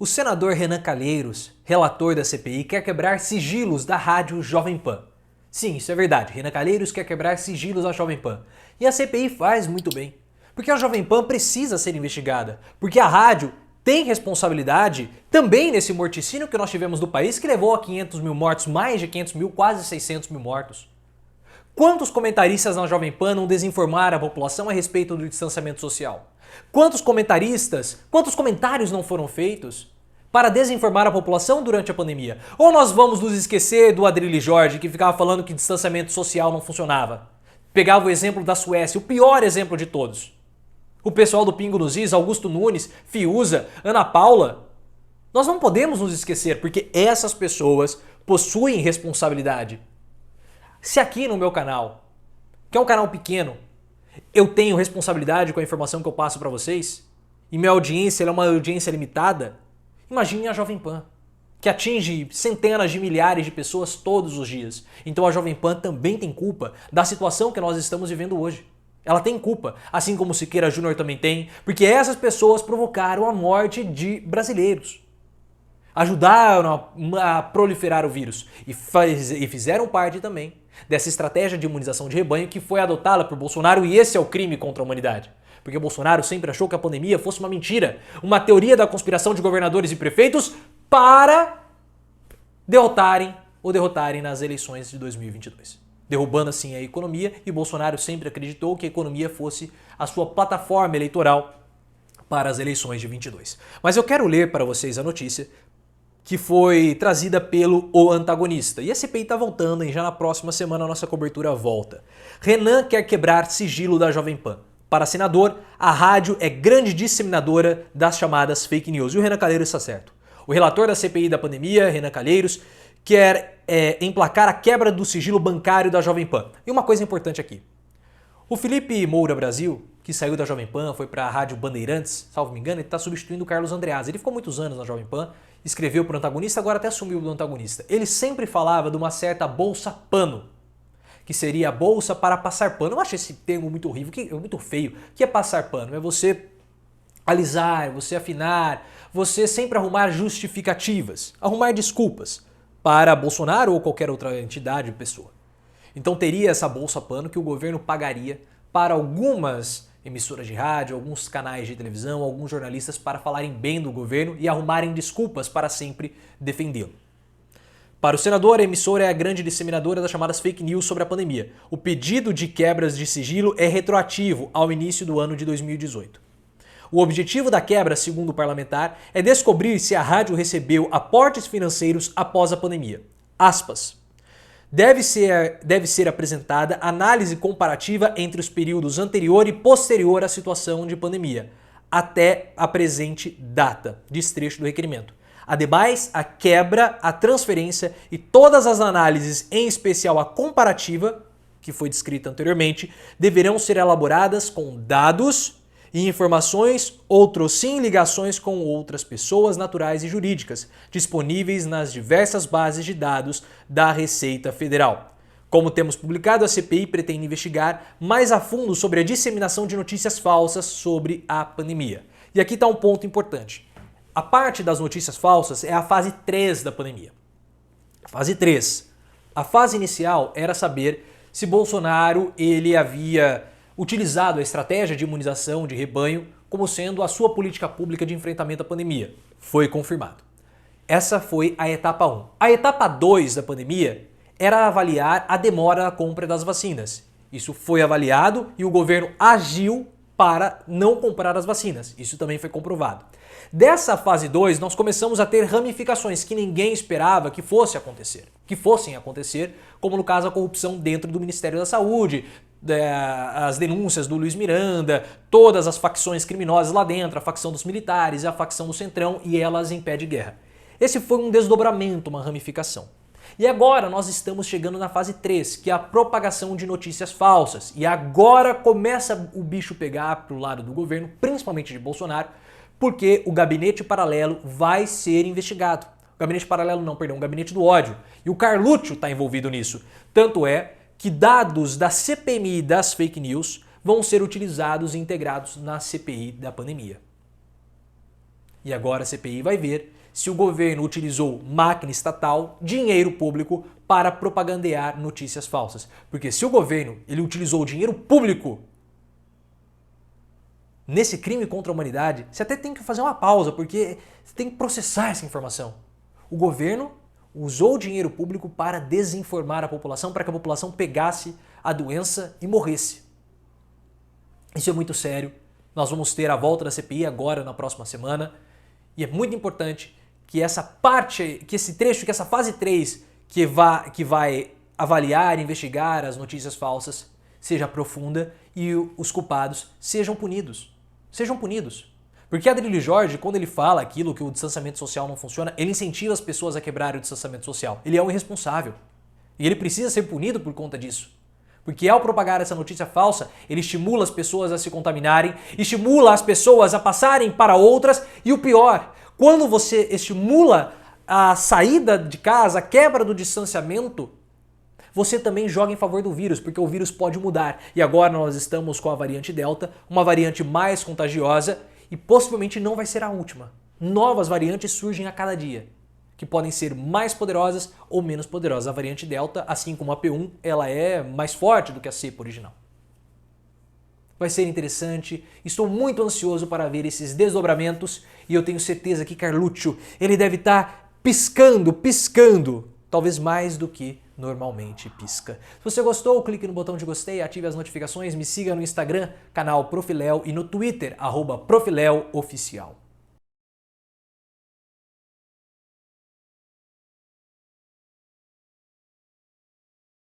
O senador Renan Calheiros, relator da CPI, quer quebrar sigilos da rádio Jovem Pan. Sim, isso é verdade. Renan Calheiros quer quebrar sigilos da Jovem Pan. E a CPI faz muito bem. Porque a Jovem Pan precisa ser investigada. Porque a rádio tem responsabilidade também nesse morticínio que nós tivemos do país, que levou a 500 mil mortos, mais de 500 mil, quase 600 mil mortos. Quantos comentaristas na Jovem Pan não desinformaram a população a respeito do distanciamento social? Quantos comentários não foram feitos para desinformar a população durante a pandemia? Ou nós vamos nos esquecer do Adrilles Jorge, que ficava falando que distanciamento social não funcionava? Pegava o exemplo da Suécia, o pior exemplo de todos. O pessoal do Pingo nos Is, Augusto Nunes, Fiuza, Ana Paula. Nós não podemos nos esquecer, porque essas pessoas possuem responsabilidade. Se aqui no meu canal, que é um canal pequeno, eu tenho responsabilidade com a informação que eu passo para vocês, e minha audiência é uma audiência limitada, imagine a Jovem Pan, que atinge centenas de milhares de pessoas todos os dias. Então a Jovem Pan também tem culpa da situação que nós estamos vivendo hoje. Ela tem culpa, assim como o Siqueira Júnior também tem, porque essas pessoas provocaram a morte de brasileiros. Ajudaram a proliferar o vírus e fizeram parte também dessa estratégia de imunização de rebanho que foi adotada por Bolsonaro, e esse é o crime contra a humanidade. Porque Bolsonaro sempre achou que a pandemia fosse uma mentira, uma teoria da conspiração de governadores e prefeitos para derrotarem nas eleições de 2022. Derrubando assim a economia, e Bolsonaro sempre acreditou que a economia fosse a sua plataforma eleitoral para as eleições de 22. Mas eu quero ler para vocês a notícia que foi trazida pelo O Antagonista. E a CPI está voltando, e já na próxima semana a nossa cobertura volta. Renan quer quebrar sigilo da Jovem Pan. Para senador, a rádio é grande disseminadora das chamadas fake news. E o Renan Calheiros está certo. O relator da CPI da pandemia, Renan Calheiros, quer emplacar a quebra do sigilo bancário da Jovem Pan. E uma coisa importante aqui. O Felipe Moura Brasil, que saiu da Jovem Pan, foi para a Rádio Bandeirantes, salvo me engano, ele está substituindo o Carlos Andreas. Ele ficou muitos anos na Jovem Pan, escreveu para o Antagonista, agora até assumiu do Antagonista. Ele sempre falava de uma certa bolsa pano, que seria a bolsa para passar pano. Eu acho esse termo muito horrível, muito feio. O que é passar pano? É você alisar, você afinar, você sempre arrumar justificativas, arrumar desculpas para Bolsonaro ou qualquer outra entidade ou pessoa. Então teria essa bolsa pano que o governo pagaria para algumas emissoras de rádio, alguns canais de televisão, alguns jornalistas para falarem bem do governo e arrumarem desculpas para sempre defendê-lo. Para o senador, a emissora é a grande disseminadora das chamadas fake news sobre a pandemia. O pedido de quebras de sigilo é retroativo ao início do ano de 2018. O objetivo da quebra, segundo o parlamentar, é descobrir se a rádio recebeu aportes financeiros após a pandemia. Aspas. Deve ser apresentada análise comparativa entre os períodos anterior e posterior à situação de pandemia, até a presente data, diz trecho do requerimento. Ademais, a quebra, a transferência e todas as análises, em especial a comparativa, que foi descrita anteriormente, deverão ser elaboradas com dados e informações, outros sim ligações com outras pessoas naturais e jurídicas, disponíveis nas diversas bases de dados da Receita Federal. Como temos publicado, a CPI pretende investigar mais a fundo sobre a disseminação de notícias falsas sobre a pandemia. E aqui está um ponto importante. A parte das notícias falsas é a fase 3 da pandemia. Fase 3. A fase inicial era saber se Bolsonaro ele havia utilizado a estratégia de imunização de rebanho como sendo a sua política pública de enfrentamento à pandemia. Foi confirmado. Essa foi a etapa 1. A etapa 2 da pandemia era avaliar a demora na compra das vacinas. Isso foi avaliado e o governo agiu para não comprar as vacinas. Isso também foi comprovado. Dessa fase 2, nós começamos a ter ramificações que ninguém esperava que fossem acontecer, como no caso a corrupção dentro do Ministério da Saúde, as denúncias do Luiz Miranda, todas as facções criminosas lá dentro, a facção dos militares, a facção do Centrão e elas em pé de guerra. Esse foi um desdobramento, uma ramificação. E agora nós estamos chegando na fase 3, que é a propagação de notícias falsas. E agora começa o bicho pegar pro lado do governo, principalmente de Bolsonaro, porque o gabinete paralelo vai ser investigado. O gabinete paralelo não, perdão, o gabinete do ódio. E o Carluccio está envolvido nisso. Tanto é que dados da CPMI das fake news vão ser utilizados e integrados na CPI da pandemia. E agora a CPI vai ver se o governo utilizou máquina estatal, dinheiro público, para propagandear notícias falsas. Porque se o governo ele utilizou o dinheiro público nesse crime contra a humanidade, você até tem que fazer uma pausa, porque você tem que processar essa informação. O governo usou o dinheiro público para desinformar a população, para que a população pegasse a doença e morresse. Isso é muito sério. Nós vamos ter a volta da CPI agora na próxima semana. E é muito importante que essa parte, que esse trecho, que essa fase 3 que vai avaliar e investigar as notícias falsas seja profunda e os culpados sejam punidos. Sejam punidos. Porque Adrilho Jorge, quando ele fala aquilo que o distanciamento social não funciona, ele incentiva as pessoas a quebrarem o distanciamento social. Ele é um irresponsável. E ele precisa ser punido por conta disso. Porque ao propagar essa notícia falsa, ele estimula as pessoas a se contaminarem, estimula as pessoas a passarem para outras e o pior, quando você estimula a saída de casa, a quebra do distanciamento, você também joga em favor do vírus, porque o vírus pode mudar. E agora nós estamos com a variante Delta, uma variante mais contagiosa e possivelmente não vai ser a última. Novas variantes surgem a cada dia, que podem ser mais poderosas ou menos poderosas. A variante Delta, assim como a P1, ela é mais forte do que a cepa original. Vai ser interessante, estou muito ansioso para ver esses desdobramentos e eu tenho certeza que Carluccio, ele deve estar piscando, talvez mais do que normalmente pisca. Se você gostou, clique no botão de gostei, ative as notificações, me siga no Instagram, canal Profiléu e no Twitter, @profileoficial.